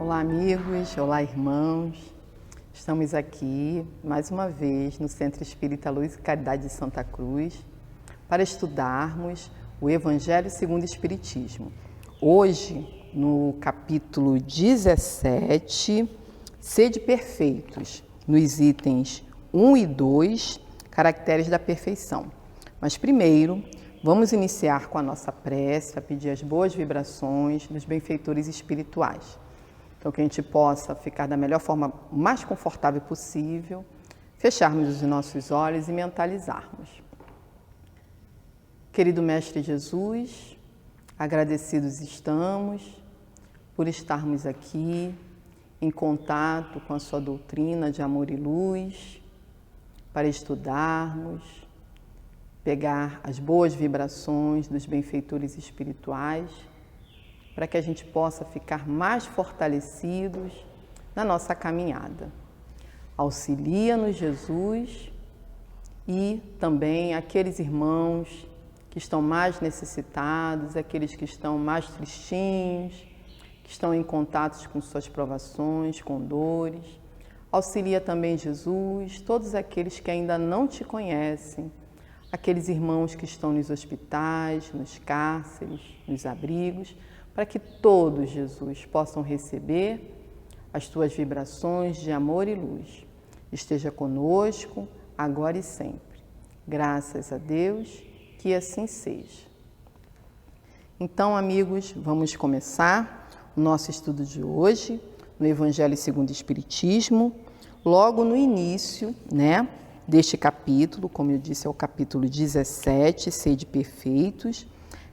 Olá, amigos, olá, irmãos. Estamos aqui, mais uma vez, no Centro Espírita Luz e Caridade de Santa Cruz, para estudarmos o Evangelho segundo o Espiritismo. Hoje, no capítulo 17, Sede Perfeitos, nos itens 1 e 2, Caracteres da Perfeição. Mas primeiro, vamos iniciar com a nossa prece, a pedir as boas vibrações dos benfeitores espirituais. Então, que a gente possa ficar da melhor forma, mais confortável possível, fecharmos os nossos olhos e mentalizarmos. Querido Mestre Jesus, agradecidos estamos por estarmos aqui em contato com a sua doutrina de amor e luz, para estudarmos, pegar as boas vibrações dos benfeitores espirituais, para que a gente possa ficar mais fortalecidos na nossa caminhada. Auxilia-nos, Jesus, e também aqueles irmãos que estão mais necessitados, aqueles que estão mais tristinhos, que estão em contato com suas provações, com dores. Auxilia também, Jesus, todos aqueles que ainda não te conhecem, aqueles irmãos que estão nos hospitais, nos cárceres, nos abrigos, para que todos, Jesus, possam receber as tuas vibrações de amor e luz. Esteja conosco, agora e sempre. Graças a Deus, que assim seja. Então, amigos, vamos começar o nosso estudo de hoje, no Evangelho segundo o Espiritismo, logo no início, deste capítulo, como eu disse, é o capítulo 17, Sede Perfeitos.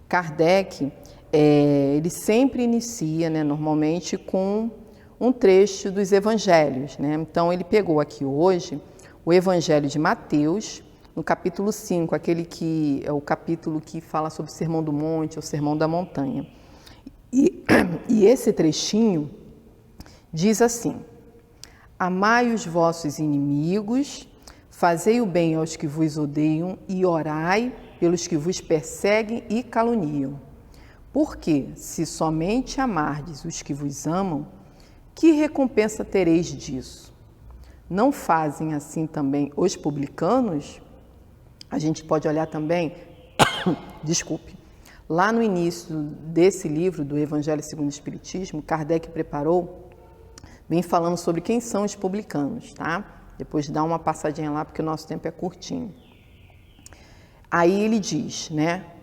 Kardec, ele sempre inicia, normalmente, com um trecho dos Evangelhos. Então, ele pegou aqui hoje o Evangelho de Mateus, no capítulo 5, aquele que é o capítulo que fala sobre o Sermão do Monte, o Sermão da Montanha. E esse trechinho diz assim: amai os vossos inimigos, fazei o bem aos que vos odeiam e orai pelos que vos perseguem e caluniam. Porque, se somente amardes os que vos amam, que recompensa tereis disso? Não fazem assim também os publicanos? A gente pode olhar também, lá no início desse livro, do Evangelho segundo o Espiritismo, Kardec preparou, vem falando sobre quem são os publicanos, tá? Depois dá uma passadinha lá, porque o nosso tempo é curtinho. Aí ele diz,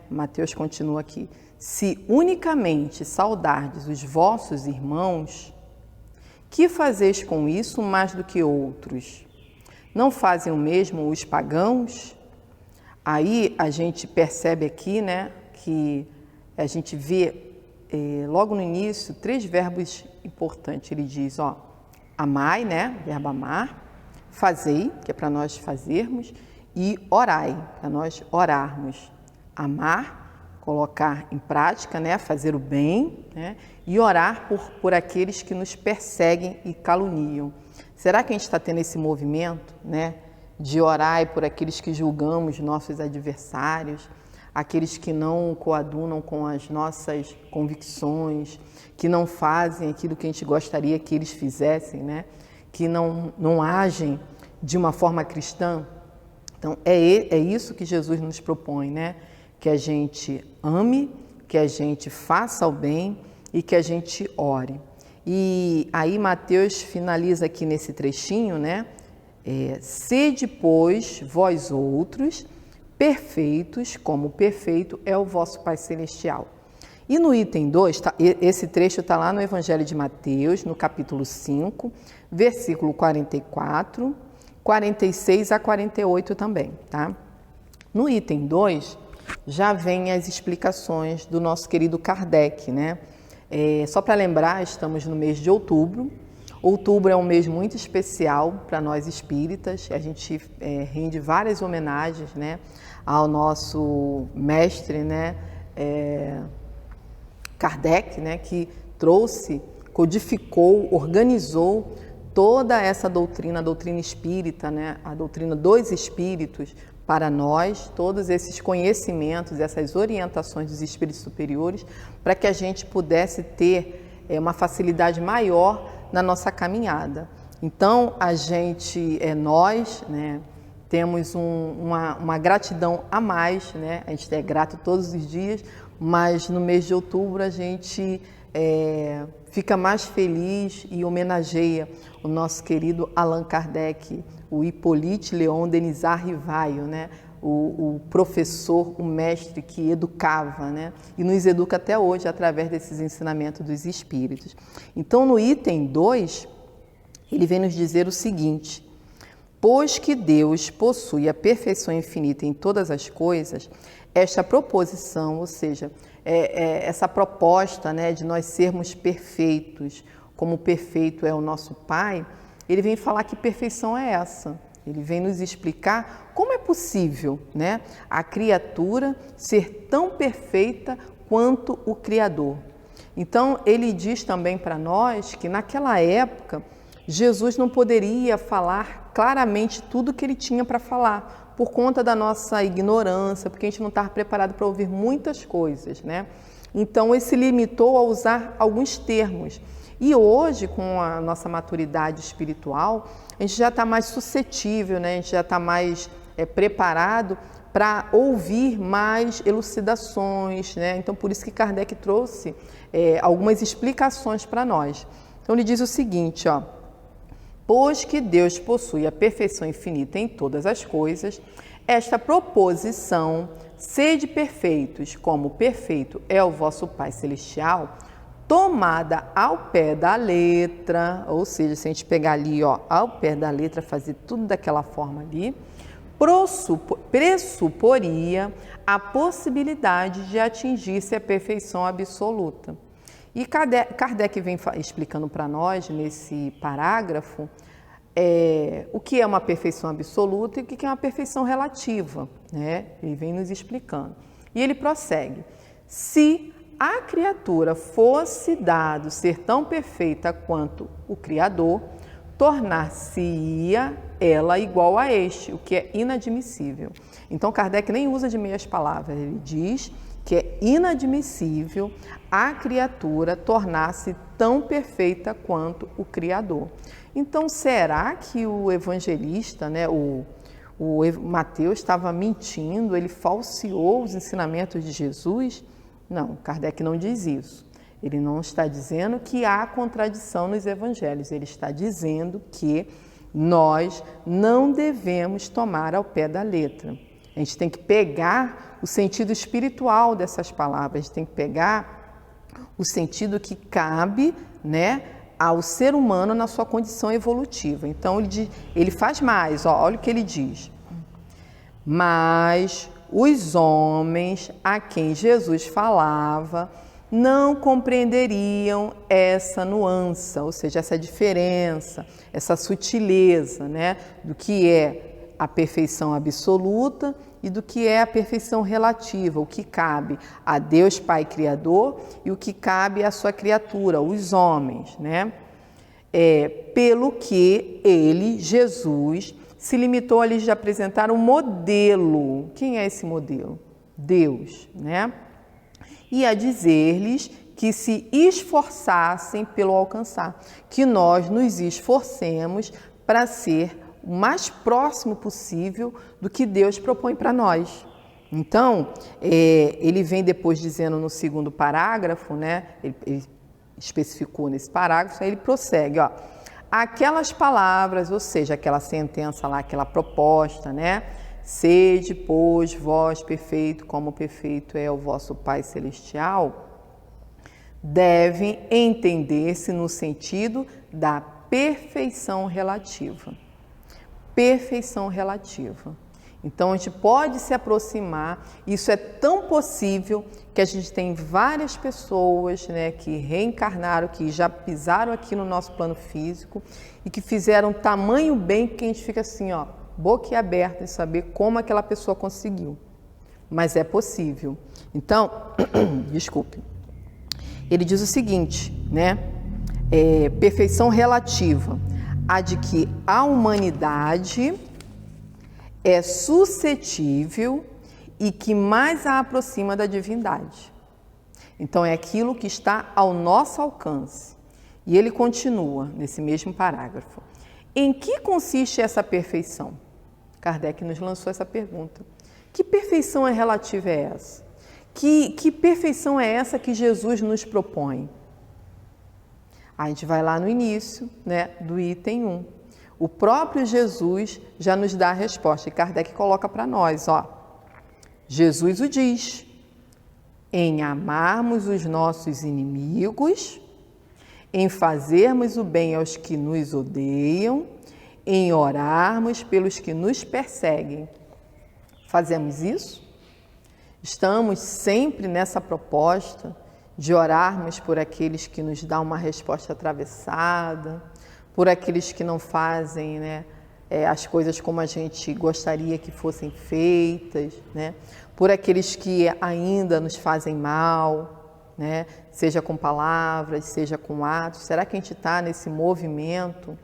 Mateus continua aqui: se unicamente saudardes os vossos irmãos, que fazeis com isso mais do que outros? Não fazem o mesmo os pagãos? Aí a gente percebe aqui, que a gente vê logo no início 3 verbos importantes. Ele diz, amai, verbo amar, fazei, que é para nós fazermos, e orai, para nós orarmos. Amar, colocar em prática, fazer o bem, e orar por aqueles que nos perseguem e caluniam. Será que a gente está tendo esse movimento, de orar por aqueles que julgamos nossos adversários, aqueles que não coadunam com as nossas convicções, que não fazem aquilo que a gente gostaria que eles fizessem, que não agem de uma forma cristã? Então, é isso que Jesus nos propõe, que a gente ame, que a gente faça o bem e que a gente ore. E aí Mateus finaliza aqui nesse trechinho, sede, pois, vós outros, perfeitos, como perfeito é o vosso Pai Celestial. E no item 2, esse trecho está lá no Evangelho de Mateus, no capítulo 5, versículo 44, 46 a 48 também, tá? No item 2, já vem as explicações do nosso querido Kardec, só para lembrar, estamos no mês de outubro. Outubro é um mês muito especial para nós espíritas. A gente rende várias homenagens, ao nosso mestre, Kardec, que trouxe, codificou, organizou toda essa doutrina, a doutrina espírita, a doutrina dos espíritos, para nós, todos esses conhecimentos, essas orientações dos espíritos superiores, para que a gente pudesse ter uma facilidade maior na nossa caminhada. Então, nós, né, temos uma gratidão a mais, né? A gente é grato todos os dias, mas no mês de outubro a gente fica mais feliz e homenageia o nosso querido Allan Kardec, o Hippolyte Léon Denisard Rivaio, né? O professor, o mestre que educava, né? E nos educa até hoje através desses ensinamentos dos espíritos. Então, no item 2, ele vem nos dizer o seguinte: pois que Deus possui a perfeição infinita em todas as coisas, esta proposição, ou seja, essa proposta, né, de nós sermos perfeitos, como perfeito é o nosso Pai, ele vem falar que perfeição é essa. Ele vem nos explicar como é possível, né, a criatura ser tão perfeita quanto o Criador. Então, ele diz também para nós que naquela época Jesus não poderia falar claramente tudo o que ele tinha para falar, por conta da nossa ignorância, porque a gente não estava preparado para ouvir muitas coisas, né? Então, ele se limitou a usar alguns termos. E hoje, com a nossa maturidade espiritual, a gente já está mais suscetível, né? A gente já está mais preparado para ouvir mais elucidações, né? Então, por isso que Kardec trouxe algumas explicações para nós. Então, ele diz o seguinte, ó: pois que Deus possui a perfeição infinita em todas as coisas, esta proposição, sede perfeitos, como perfeito é o vosso Pai Celestial, tomada ao pé da letra, ou seja, se a gente pegar ali, ó, ao pé da letra, fazer tudo daquela forma ali, pressuporia a possibilidade de atingir-se a perfeição absoluta. E Kardec vem explicando para nós, nesse parágrafo, o que é uma perfeição absoluta e o que é uma perfeição relativa, né? Ele vem nos explicando. E ele prossegue: se a criatura fosse dado ser tão perfeita quanto o Criador, tornar-se-ia ela igual a este, o que é inadmissível. Então, Kardec nem usa de meias palavras, ele diz que é inadmissível a criatura tornar-se tão perfeita quanto o Criador. Então, será que o evangelista, né, o Mateus, estava mentindo, ele falseou os ensinamentos de Jesus? Não, Kardec não diz isso. Ele não está dizendo que há contradição nos evangelhos, ele está dizendo que nós não devemos tomar ao pé da letra. A gente tem que pegar o sentido espiritual dessas palavras, a gente tem que pegar o sentido que cabe, né, ao ser humano na sua condição evolutiva. Então, ele faz mais, ó, olha o que ele diz. Mas os homens a quem Jesus falava não compreenderiam essa nuance, ou seja, essa diferença, essa sutileza, né, do que é a perfeição absoluta e do que é a perfeição relativa, o que cabe a Deus Pai Criador e o que cabe à sua criatura, os homens, né? Pelo que ele, Jesus, se limitou a lhes apresentar um modelo. Quem é esse modelo? Deus, né? E a dizer-lhes que se esforçassem pelo alcançar, que nós nos esforcemos para ser o mais próximo possível do que Deus propõe para nós. Então, ele vem depois dizendo no segundo parágrafo, né? Ele especificou nesse parágrafo, aí ele prossegue, ó. Aquelas palavras, ou seja, aquela sentença lá, aquela proposta, né? Sede, pois, vós perfeito, como perfeito é o vosso Pai Celestial, devem entender-se no sentido da perfeição relativa. Perfeição relativa. Então, a gente pode se aproximar, isso é tão possível que a gente tem várias pessoas, né, que reencarnaram, que já pisaram aqui no nosso plano físico e que fizeram tamanho bem que a gente fica assim, ó, boquiaberta em saber como aquela pessoa conseguiu. Mas é possível. Então, desculpe, ele diz o seguinte, né, perfeição relativa, a de que a humanidade é suscetível e que mais a aproxima da divindade. Então, é aquilo que está ao nosso alcance. E ele continua nesse mesmo parágrafo. Em que consiste essa perfeição? Kardec nos lançou essa pergunta. Que perfeição é relativa a essa? Que perfeição é essa que Jesus nos propõe? A gente vai lá no início, né, do item 1. O próprio Jesus já nos dá a resposta. E Kardec coloca para nós, ó. Jesus o diz. Em amarmos os nossos inimigos, em fazermos o bem aos que nos odeiam, em orarmos pelos que nos perseguem. Fazemos isso? Estamos sempre nessa proposta de orarmos por aqueles que nos dão uma resposta atravessada, por aqueles que não fazem, né, as coisas como a gente gostaria que fossem feitas, né, por aqueles que ainda nos fazem mal, né, seja com palavras, seja com atos. Será que a gente está nesse movimento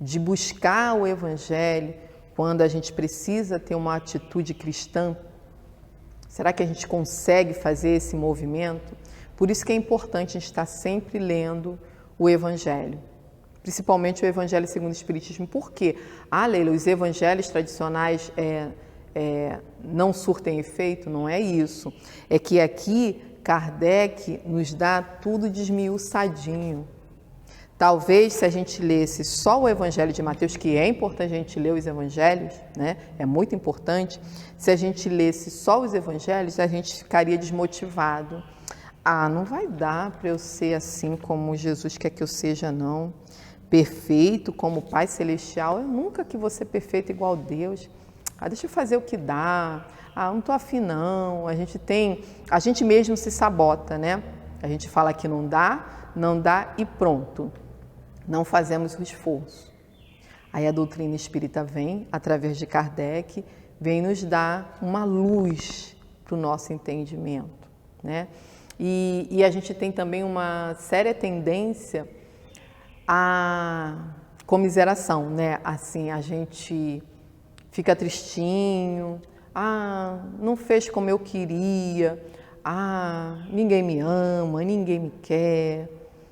de buscar o Evangelho quando a gente precisa ter uma atitude cristã? Será que a gente consegue fazer esse movimento? Por isso que é importante a gente estar sempre lendo o Evangelho, principalmente o Evangelho segundo o Espiritismo. Por quê? Leila, os evangelhos tradicionais não surtem efeito? Não é isso. É que aqui Kardec nos dá tudo desmiuçadinho. Talvez se a gente lesse só o Evangelho de Mateus, que é importante a gente ler os Evangelhos, né? É muito importante. Se a gente lesse só os Evangelhos, a gente ficaria desmotivado. Não vai dar para eu ser assim como Jesus quer que eu seja, não. Perfeito como Pai Celestial. Eu nunca que vou ser perfeito igual a Deus. Deixa eu fazer o que dá. Não estou afim, não. A gente mesmo se sabota, né? A gente fala que não dá e pronto. Não fazemos o esforço. Aí a doutrina espírita vem, através de Kardec, vem nos dar uma luz para o nosso entendimento, né? E a gente tem também uma séria tendência à comiseração, né? Assim, a gente fica tristinho, não fez como eu queria, ninguém me ama, ninguém me quer.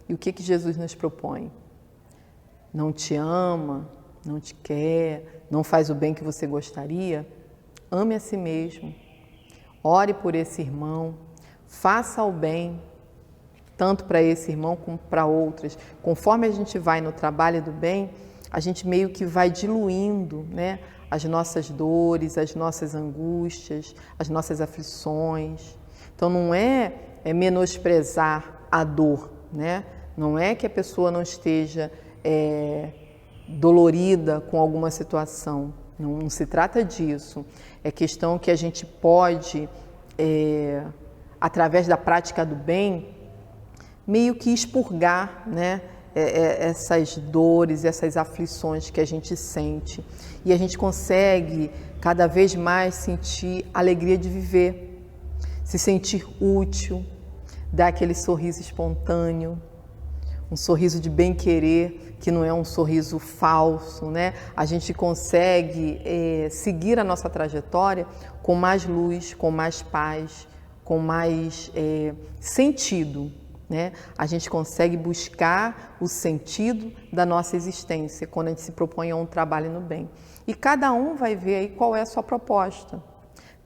E o que Jesus nos propõe? Não te ama, não te quer, não faz o bem que você gostaria? Ame a si mesmo, ore por esse irmão, faça o bem, tanto para esse irmão como para outros. Conforme a gente vai no trabalho do bem, a gente meio que vai diluindo, né, as nossas dores, as nossas angústias, as nossas aflições. Então não é menosprezar a dor, né? Não é que a pessoa não esteja dolorida com alguma situação. Não se trata disso. É questão que a gente pode, através da prática do bem, meio que expurgar, né, essas dores, essas aflições que a gente sente. E a gente consegue cada vez mais sentir a alegria de viver, se sentir útil, dar aquele sorriso espontâneo, um sorriso de bem-querer, que não é um sorriso falso, né? A gente consegue seguir a nossa trajetória com mais luz, com mais paz, com mais sentido, né? A gente consegue buscar o sentido da nossa existência quando a gente se propõe a um trabalho no bem. E cada um vai ver aí qual é a sua proposta.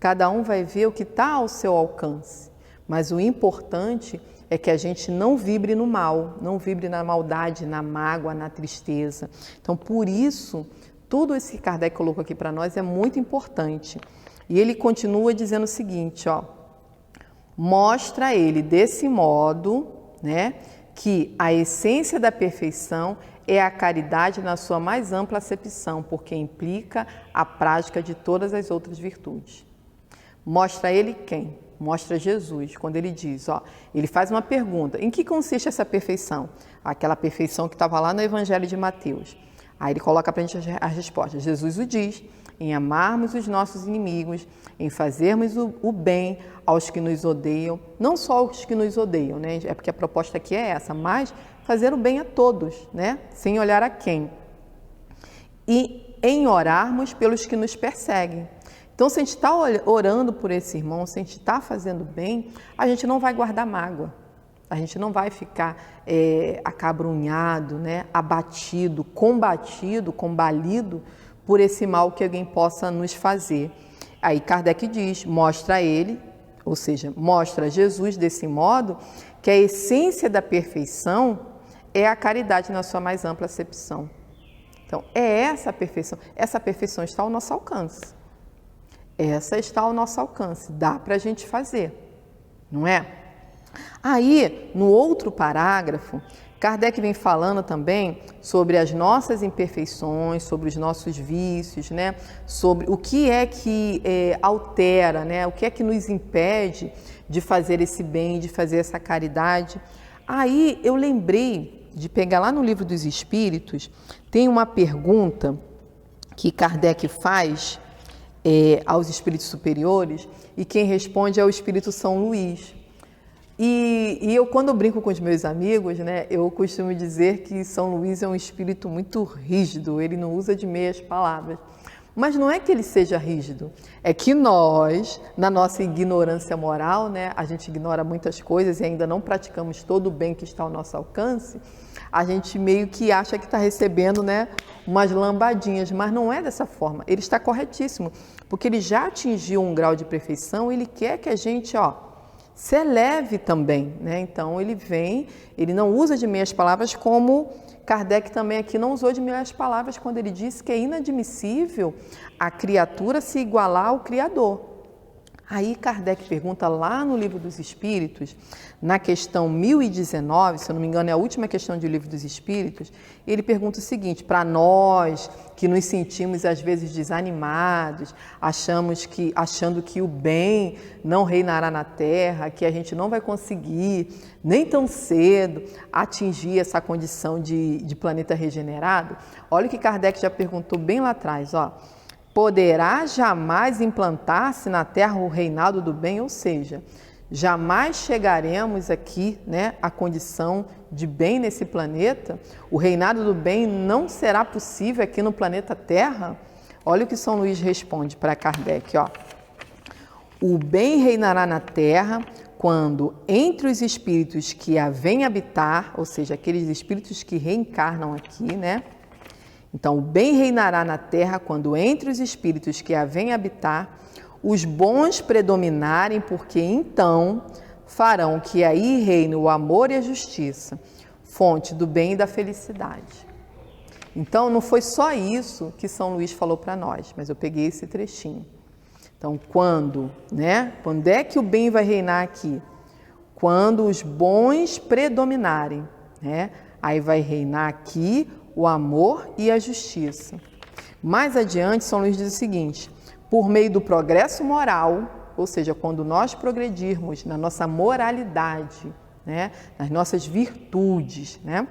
Cada um vai ver o que está ao seu alcance. Mas o importante é que a gente não vibre no mal, não vibre na maldade, na mágoa, na tristeza. Então, por isso, tudo isso que Kardec colocou aqui para nós é muito importante. E ele continua dizendo o seguinte, mostra ele desse modo, né, que a essência da perfeição é a caridade na sua mais ampla acepção, porque implica a prática de todas as outras virtudes. Mostra ele quem? Mostra Jesus, quando ele diz, ele faz uma pergunta, em que consiste essa perfeição? Aquela perfeição que estava lá no Evangelho de Mateus. Aí ele coloca para a gente a resposta. Jesus o diz, em amarmos os nossos inimigos, em fazermos o bem aos que nos odeiam, não só aos que nos odeiam, né? É porque a proposta aqui é essa, mas fazer o bem a todos, né? Sem olhar a quem. E em orarmos pelos que nos perseguem. Então, se a gente está orando por esse irmão, se a gente está fazendo bem, a gente não vai guardar mágoa, A gente não vai ficar acabrunhado, né? Abatido, combatido, combalido por esse mal que alguém possa nos fazer. Aí Kardec diz, mostra ele, ou seja, mostra Jesus desse modo, que a essência da perfeição é a caridade na sua mais ampla acepção. Então, é essa perfeição está ao nosso alcance. Essa está ao nosso alcance, dá para a gente fazer, não é? Aí, no outro parágrafo, Kardec vem falando também sobre as nossas imperfeições, sobre os nossos vícios, né? Sobre o que é que altera, né? O que é que nos impede de fazer esse bem, de fazer essa caridade. Aí eu lembrei de pegar lá no Livro dos Espíritos, tem uma pergunta que Kardec faz aos espíritos superiores e quem responde é o Espírito São Luís. E eu, quando eu brinco com os meus amigos, né, eu costumo dizer que São Luís é um espírito muito rígido, ele não usa de meias palavras. Mas não é que ele seja rígido, é que nós, na nossa ignorância moral, né, a gente ignora muitas coisas e ainda não praticamos todo o bem que está ao nosso alcance, a gente meio que acha que está recebendo, né, umas lambadinhas, mas não é dessa forma. Ele está corretíssimo, porque ele já atingiu um grau de perfeição, ele quer que a gente, se eleve também, né? Então ele não usa de meias palavras, como Kardec também aqui não usou de meias palavras quando ele disse que é inadmissível a criatura se igualar ao Criador. Aí Kardec pergunta lá no Livro dos Espíritos, na questão 1019, se eu não me engano é a última questão do Livro dos Espíritos, ele pergunta o seguinte, para nós que nos sentimos às vezes desanimados, achando que o bem não reinará na Terra, que a gente não vai conseguir nem tão cedo atingir essa condição de planeta regenerado, olha o que Kardec já perguntou bem lá atrás, poderá jamais implantar-se na Terra o reinado do bem, ou seja, jamais chegaremos aqui, né, à condição de bem nesse planeta, o reinado do bem não será possível aqui no planeta Terra? Olha o que São Luís responde para Kardec, o bem reinará na Terra quando entre os espíritos que a vêm habitar, ou seja, aqueles espíritos que reencarnam aqui, né? Então, o bem reinará na Terra quando entre os espíritos que a vêm habitar, os bons predominarem, porque então farão que aí reine o amor e a justiça, fonte do bem e da felicidade. Então, não foi só isso que São Luís falou para nós, mas eu peguei esse trechinho. Então, quando é que o bem vai reinar aqui? Quando os bons predominarem, né? Aí vai reinar aqui o amor e a justiça. Mais adiante, São Luís diz o seguinte, por meio do progresso moral, ou seja, quando nós progredirmos na nossa moralidade, né, nas nossas virtudes, né,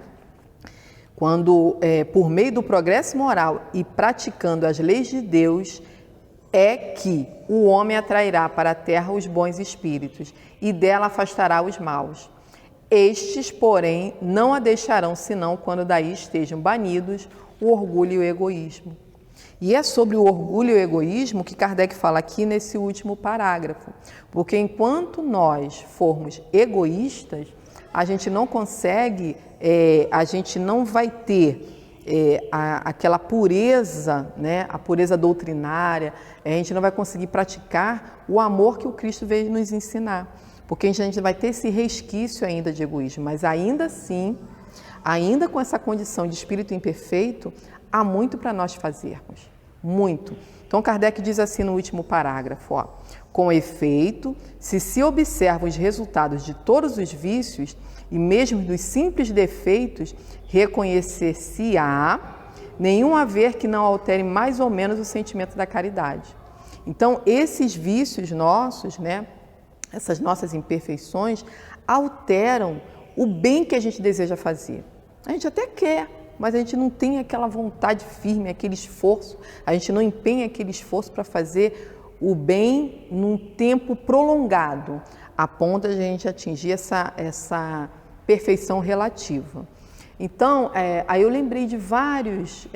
quando por meio do progresso moral e praticando as leis de Deus, é que o homem atrairá para a terra os bons espíritos e dela afastará os maus. Estes, porém, não a deixarão senão quando daí estejam banidos o orgulho e o egoísmo. E é sobre o orgulho e o egoísmo que Kardec fala aqui nesse último parágrafo. Porque enquanto nós formos egoístas, a gente não consegue, a gente não vai ter aquela pureza, né, a pureza doutrinária, a gente não vai conseguir praticar o amor que o Cristo veio nos ensinar. Porque a gente vai ter esse resquício ainda de egoísmo, mas ainda assim, ainda com essa condição de espírito imperfeito, há muito para nós fazermos, muito. Então Kardec diz assim no último parágrafo, com efeito, se observa os resultados de todos os vícios e mesmo dos simples defeitos, reconhecer-se-á nenhum haver que não altere mais ou menos o sentimento da caridade. Então esses vícios nossos, né, essas nossas imperfeições alteram o bem que a gente deseja fazer. A gente até quer, mas a gente não tem aquela vontade firme, aquele esforço, a gente não empenha aquele esforço para fazer o bem num tempo prolongado, a ponto de a gente atingir essa perfeição relativa. Então, aí eu lembrei de várias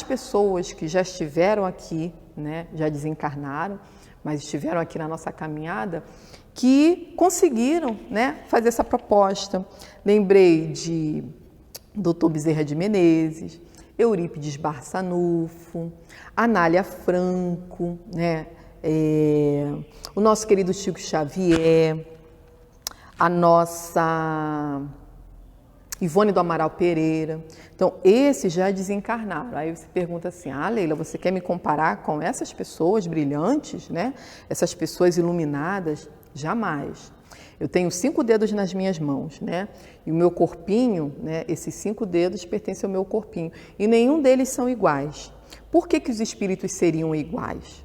pessoas que já estiveram aqui, né, já desencarnaram, mas estiveram aqui na nossa caminhada, que conseguiram, né, fazer essa proposta. Lembrei de Dr. Bezerra de Menezes, Eurípides Barçanufo, Anália Franco, né, o nosso querido Chico Xavier, a nossa Ivone do Amaral Pereira. Então, esses já desencarnaram. Aí você pergunta assim, Leila, você quer me comparar com essas pessoas brilhantes, né? Essas pessoas iluminadas? Jamais. Eu tenho 5 dedos nas minhas mãos, né? E o meu corpinho, né? Esses 5 dedos pertencem ao meu corpinho. E nenhum deles são iguais. Por que os espíritos seriam iguais?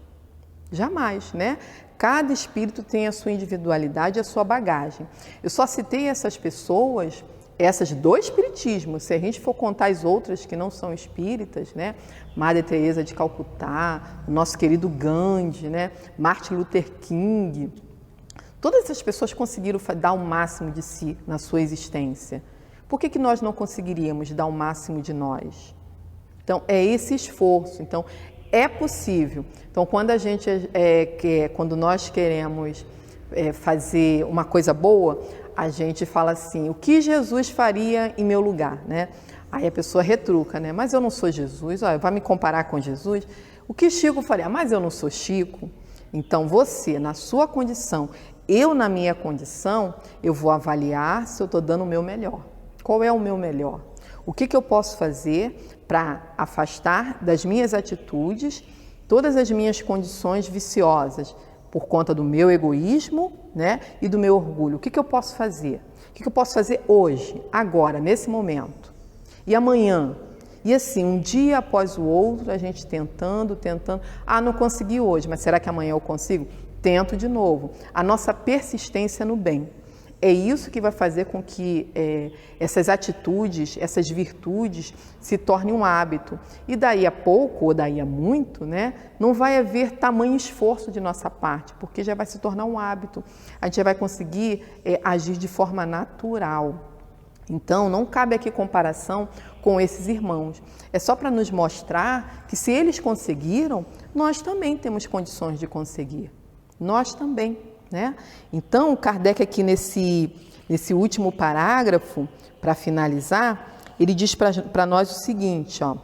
Jamais, né? Cada espírito tem a sua individualidade, a sua bagagem. Eu só citei essas pessoas, essas do espiritismo. Se a gente for contar as outras que não são espíritas, né? Madre Teresa de Calcutá, o nosso querido Gandhi, né? Martin Luther King. Todas essas pessoas conseguiram dar o máximo de si na sua existência. Por que nós não conseguiríamos dar o máximo de nós? Então, é esse esforço. Então, é possível. Então, quando nós queremos fazer uma coisa boa, a gente fala assim, o que Jesus faria em meu lugar, né? Aí a pessoa retruca, né? Mas eu não sou Jesus, olha, vai me comparar com Jesus? O que Chico faria? Mas eu não sou Chico. Então, você, na sua condição, eu na minha condição, eu vou avaliar se eu estou dando o meu melhor. Qual é o meu melhor? O que eu posso fazer para afastar das minhas atitudes todas as minhas condições viciosas por conta do meu egoísmo, né, e do meu orgulho? O que eu posso fazer? O que eu posso fazer hoje, agora, nesse momento? E amanhã? E assim, um dia após o outro, a gente tentando. Não consegui hoje, mas será que amanhã eu consigo? Tento de novo. A nossa persistência no bem. É isso que vai fazer com que essas atitudes, essas virtudes se tornem um hábito. E daí a pouco, ou daí a muito, né, não vai haver tamanho esforço de nossa parte, porque já vai se tornar um hábito. A gente já vai conseguir agir de forma natural. Então, não cabe aqui comparação com esses irmãos. É só para nos mostrar que se eles conseguiram, nós também temos condições de conseguir. Nós também. Né? Então, Kardec aqui nesse último parágrafo, para finalizar, ele diz para nós o seguinte, ó,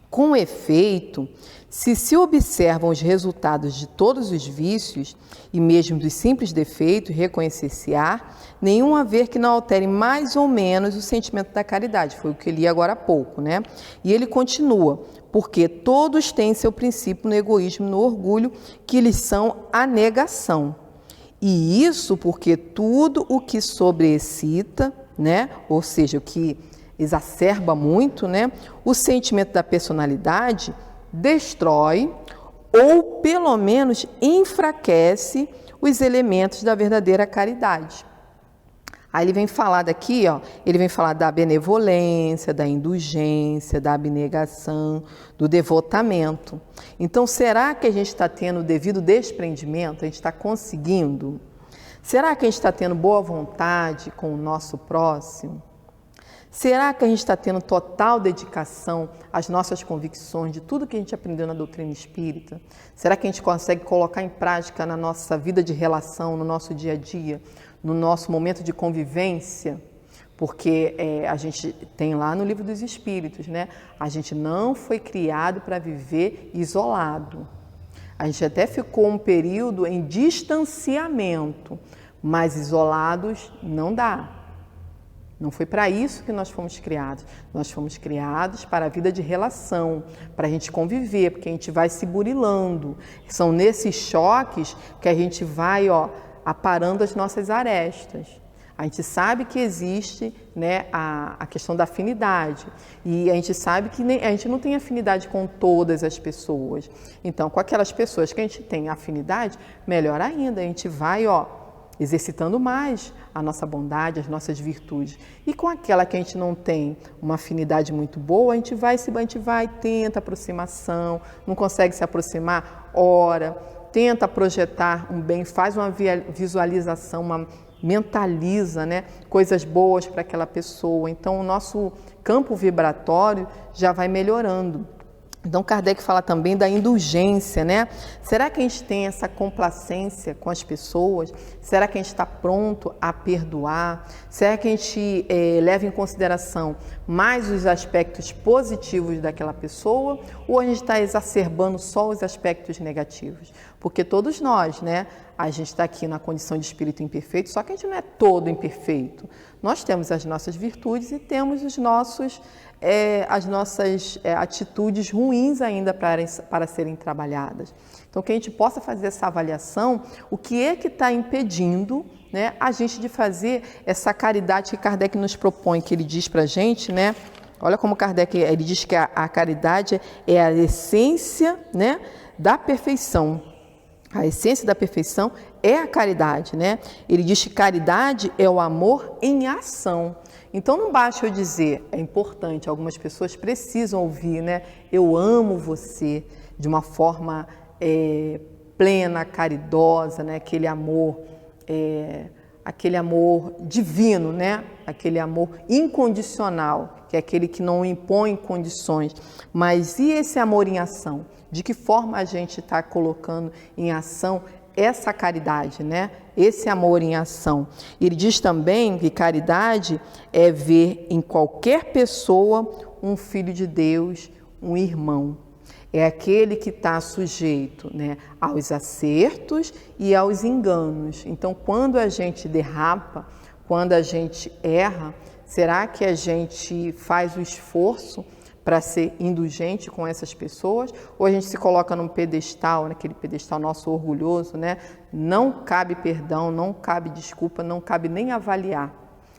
com efeito, se observam os resultados de todos os vícios e mesmo dos simples defeitos, reconhecer-se-á, nenhum haver que não altere mais ou menos o sentimento da caridade, foi o que eu li agora há pouco, né? E ele continua, porque todos têm seu princípio no egoísmo e no orgulho, que lhes são a negação. E isso porque tudo o que sobreexcita, né, ou seja, o que exacerba muito, né, o sentimento da personalidade, destrói ou pelo menos enfraquece os elementos da verdadeira caridade. Aí ele vem falar daqui, ó, ele vem falar da benevolência, da indulgência, da abnegação, do devotamento. Então, será que a gente está tendo o devido desprendimento? A gente está conseguindo? Será que a gente está tendo boa vontade com o nosso próximo? Será que a gente está tendo total dedicação às nossas convicções, de tudo que a gente aprendeu na doutrina espírita? Será que a gente consegue colocar em prática na nossa vida de relação, no nosso dia a dia, no nosso momento de convivência? Porque a gente tem lá no Livro dos Espíritos, né? A gente não foi criado para viver isolado. A gente até ficou um período em distanciamento, mas isolados não dá. Não foi para isso que nós fomos criados. Nós fomos criados para a vida de relação, para a gente conviver, porque a gente vai se burilando. São nesses choques que a gente vai, aparando as nossas arestas. A gente sabe que existe, né, a questão da afinidade. E a gente sabe que a gente não tem afinidade com todas as pessoas. Então, com aquelas pessoas que a gente tem afinidade, melhor ainda, a gente vai, exercitando mais a nossa bondade, as nossas virtudes. E com aquela que a gente não tem uma afinidade muito boa, a gente vai, tenta aproximação, não consegue se aproximar, ora, tenta projetar um bem, faz uma visualização, mentaliza, né, coisas boas para aquela pessoa. Então, o nosso campo vibratório já vai melhorando. Então, Kardec fala também da indulgência, né? Será que a gente tem essa complacência com as pessoas? Será que a gente está pronto a perdoar? Será que a gente leva em consideração mais os aspectos positivos daquela pessoa? Ou a gente está exacerbando só os aspectos negativos? Porque todos nós, né? A gente está aqui na condição de espírito imperfeito, só que a gente não é todo imperfeito. Nós temos as nossas virtudes e temos as nossas atitudes ruins ainda para serem trabalhadas. Então, que a gente possa fazer essa avaliação, o que é que está impedindo, né, a gente de fazer essa caridade que Kardec nos propõe, que ele diz para a gente, né? Olha como Kardec, ele diz que a caridade é a essência, né, da perfeição. A essência da perfeição é a caridade, né? Ele diz que caridade é o amor em ação. Então não basta eu dizer, é importante, algumas pessoas precisam ouvir, né? Eu amo você de uma forma plena, caridosa, né? Aquele amor divino, né? Aquele amor incondicional, que é aquele que não impõe condições. Mas e esse amor em ação? De que forma a gente está colocando em ação essa caridade, né? Esse amor em ação. Ele diz também que caridade é ver em qualquer pessoa um filho de Deus, um irmão. É aquele que está sujeito, né, aos acertos e aos enganos. Então, quando a gente derrapa, quando a gente erra, será que a gente faz o esforço para ser indulgente com essas pessoas, ou a gente se coloca num pedestal, naquele pedestal nosso orgulhoso, né? Não cabe perdão, não cabe desculpa, não cabe nem avaliar,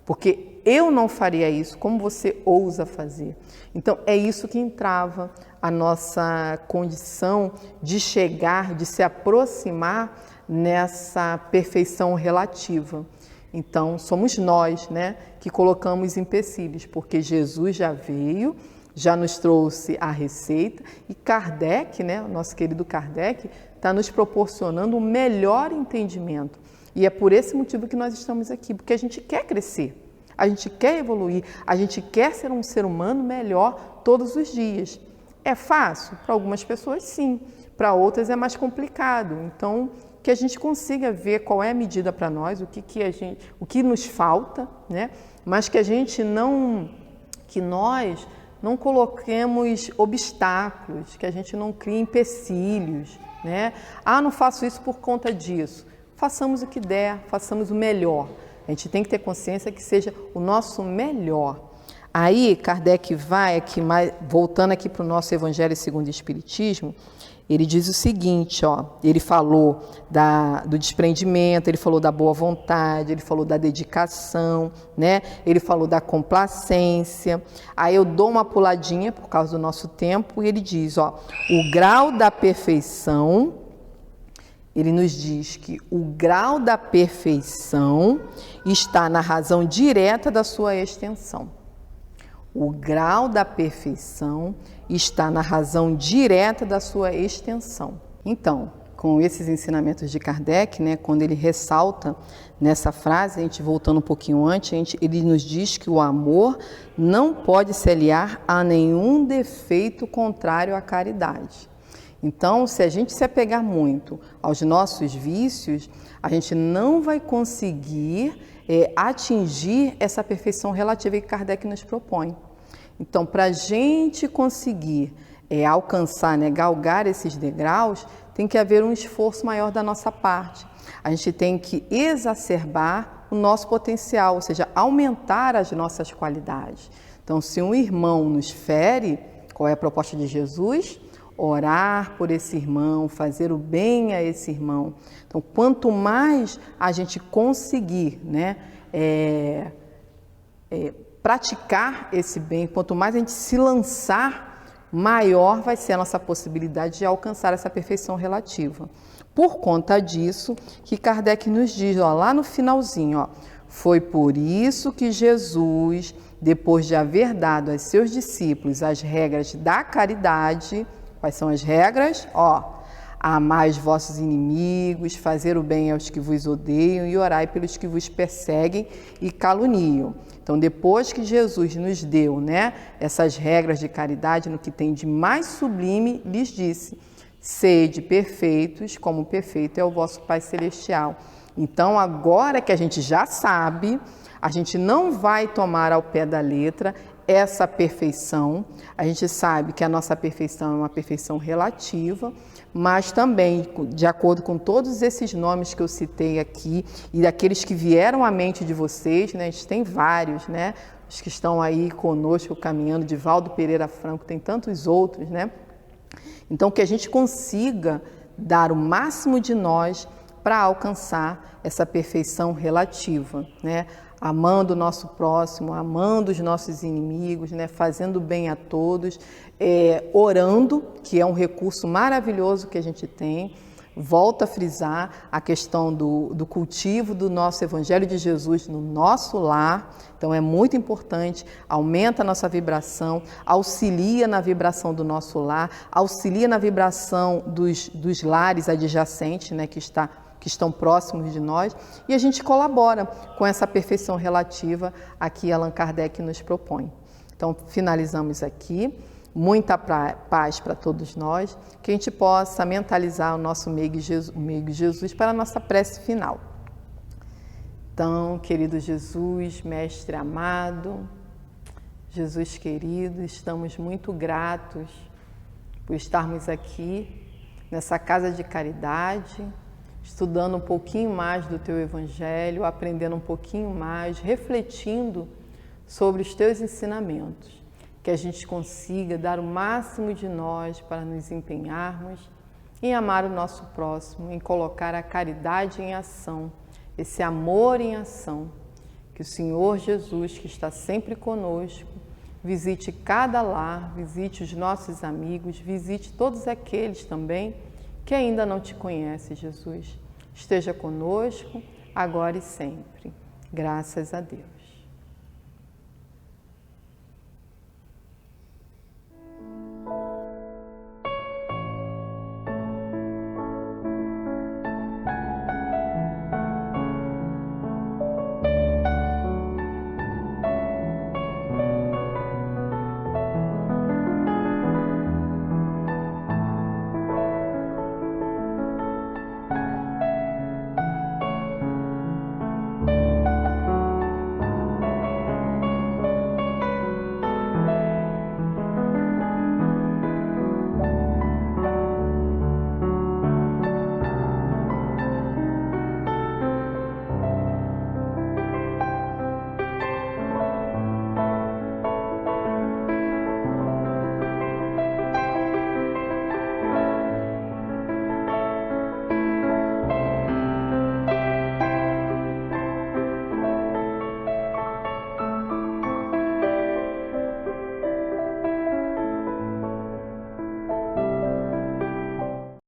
porque eu não faria isso, como você ousa fazer? Então, é isso que entrava a nossa condição de chegar, de se aproximar nessa perfeição relativa. Então, somos nós, né, que colocamos empecilhos, porque Jesus já veio, já nos trouxe a receita e Kardec, né, o nosso querido Kardec, está nos proporcionando um melhor entendimento. E é por esse motivo que nós estamos aqui, porque a gente quer crescer, a gente quer evoluir, a gente quer ser um ser humano melhor todos os dias. É fácil? Para algumas pessoas, sim. Para outras é mais complicado. Então, que a gente consiga ver qual é a medida para nós, o que nos falta, né? Mas que nós não coloquemos obstáculos, que a gente não crie empecilhos, né? Não faço isso por conta disso. Façamos o que der, façamos o melhor. A gente tem que ter consciência que seja o nosso melhor. Aí, Kardec vai aqui, voltando aqui para o nosso Evangelho segundo o Espiritismo, ele diz o seguinte, ele falou do desprendimento, ele falou da boa vontade, ele falou da dedicação, né? Ele falou da complacência. Aí eu dou uma puladinha por causa do nosso tempo e ele diz, o grau da perfeição, ele nos diz que o grau da perfeição está na razão direta da sua extensão. O grau da perfeição está na razão direta da sua extensão. Então, com esses ensinamentos de Kardec, né, quando ele ressalta nessa frase, a gente voltando um pouquinho antes, ele nos diz que o amor não pode se aliar a nenhum defeito contrário à caridade. Então, se a gente se apegar muito aos nossos vícios, a gente não vai conseguir atingir essa perfeição relativa que Kardec nos propõe. Então, para a gente conseguir alcançar, né, galgar esses degraus, tem que haver um esforço maior da nossa parte. A gente tem que exacerbar o nosso potencial, ou seja, aumentar as nossas qualidades. Então, se um irmão nos fere, qual é a proposta de Jesus? Orar por esse irmão, fazer o bem a esse irmão. Então, quanto mais a gente conseguir, né, praticar esse bem, quanto mais a gente se lançar, maior vai ser a nossa possibilidade de alcançar essa perfeição relativa. Por conta disso, que Kardec nos diz, lá no finalzinho, foi por isso que Jesus, depois de haver dado aos seus discípulos as regras da caridade, quais são as regras? Amai os vossos inimigos, fazer o bem aos que vos odeiam e orai pelos que vos perseguem e caluniam. Então, depois que Jesus nos deu, né, essas regras de caridade, no que tem de mais sublime, lhes disse: sede perfeitos, como perfeito é o vosso Pai Celestial. Então, agora que a gente já sabe, a gente não vai tomar ao pé da letra essa perfeição. A gente sabe que a nossa perfeição é uma perfeição relativa, mas também, de acordo com todos esses nomes que eu citei aqui e daqueles que vieram à mente de vocês, né, a gente tem vários, né, os que estão aí conosco caminhando, Divaldo Pereira Franco, tem tantos outros, né? Então, que a gente consiga dar o máximo de nós para alcançar essa perfeição relativa, né? Amando o nosso próximo, amando os nossos inimigos, né? Fazendo bem a todos, orando, que é um recurso maravilhoso que a gente tem. Volto a frisar a questão do cultivo do nosso Evangelho de Jesus no nosso lar. Então, é muito importante, aumenta a nossa vibração, auxilia na vibração do nosso lar, auxilia na vibração dos lares adjacentes, né, que estão próximos de nós, e a gente colabora com essa perfeição relativa a que Allan Kardec nos propõe. Então, finalizamos aqui. Muita paz para todos nós, que a gente possa mentalizar o nosso meio Jesus para a nossa prece final. Então, querido Jesus, Mestre amado, Jesus querido, estamos muito gratos por estarmos aqui nessa casa de caridade, estudando um pouquinho mais do Teu Evangelho, aprendendo um pouquinho mais, refletindo sobre os Teus ensinamentos. Que a gente consiga dar o máximo de nós para nos empenharmos em amar o nosso próximo, em colocar a caridade em ação, esse amor em ação. Que o Senhor Jesus, que está sempre conosco, visite cada lar, visite os nossos amigos, visite todos aqueles também que ainda não te conhecem, Jesus. Esteja conosco, agora e sempre. Graças a Deus.